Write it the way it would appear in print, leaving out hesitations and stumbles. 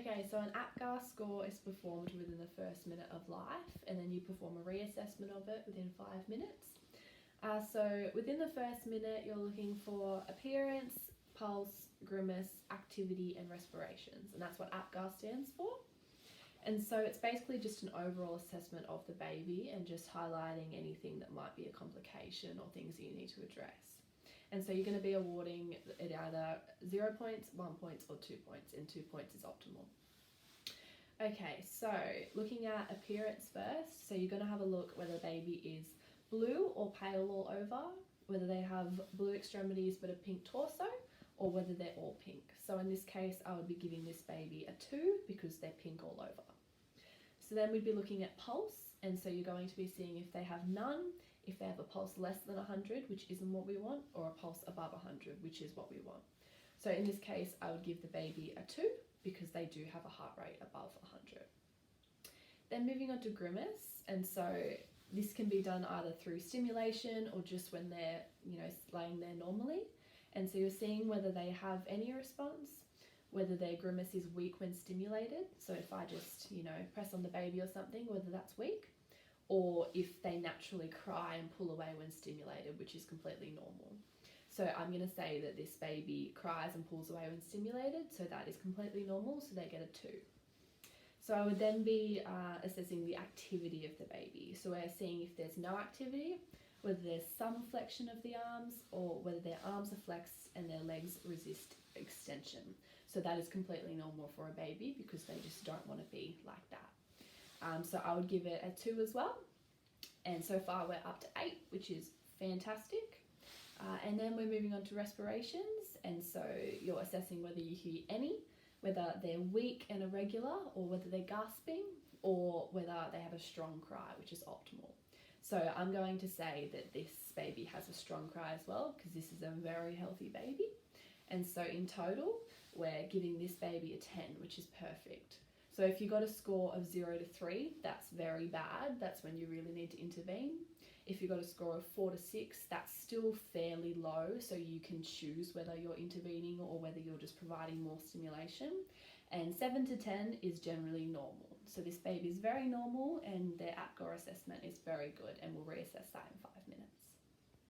Okay, so an Apgar score is performed within the first minute of life, and then you perform a reassessment of it within 5 minutes. So within the first minute, you're looking for appearance, pulse, grimace, activity, and respirations, and that's what Apgar stands for. And so it's basically just an overall assessment of the baby and just highlighting anything that might be a complication or things that you need to address. And so you're going to be awarding it either 0 points, 1 point, or 2 points, and 2 points is optimal. Okay, so looking at appearance first, so you're going to have a look whether the baby is blue or pale all over, whether they have blue extremities but a pink torso, or whether they're all pink. So in this case, I would be giving this baby a 2 because they're pink all over. So then we'd be looking at pulse, and so you're going to be seeing if they have none, if they have a pulse less than 100, which isn't what we want, or a pulse above 100, which is what we want. So in this case, I would give the baby a 2 because they do have a heart rate above 100. Then moving on to grimace, and so this can be done either through stimulation or just when they're, laying there normally. And so you're seeing whether they have any response, whether their grimace is weak when stimulated. So if I just, press on the baby or something, whether that's weak, or if they naturally cry and pull away when stimulated, which is completely normal. So I'm going to say that this baby cries and pulls away when stimulated, so that is completely normal, so they get a 2. So I would then be assessing the activity of the baby. So we're seeing if there's no activity, whether there's some flexion of the arms, or whether their arms are flexed and their legs resist extension. So that is completely normal for a baby because they just don't want to be like that. So I would give it a 2 as well. And so far we're up to 8, which is fantastic. And then we're moving on to respirations. And so you're assessing whether you hear any, whether they're weak and irregular, or whether they're gasping, or whether they have a strong cry, which is optimal. So I'm going to say that this baby has a strong cry as well because this is a very healthy baby. And so in total, we're giving this baby a 10, which is perfect. So if you got a score of 0 to 3, that's very bad. That's when you really need to intervene. If you got a score of 4 to 6, that's still fairly low. So you can choose whether you're intervening or whether you're just providing more stimulation. And 7 to 10 is generally normal. So this baby is very normal and their Apgar assessment is very good, and we'll reassess that in 5 minutes.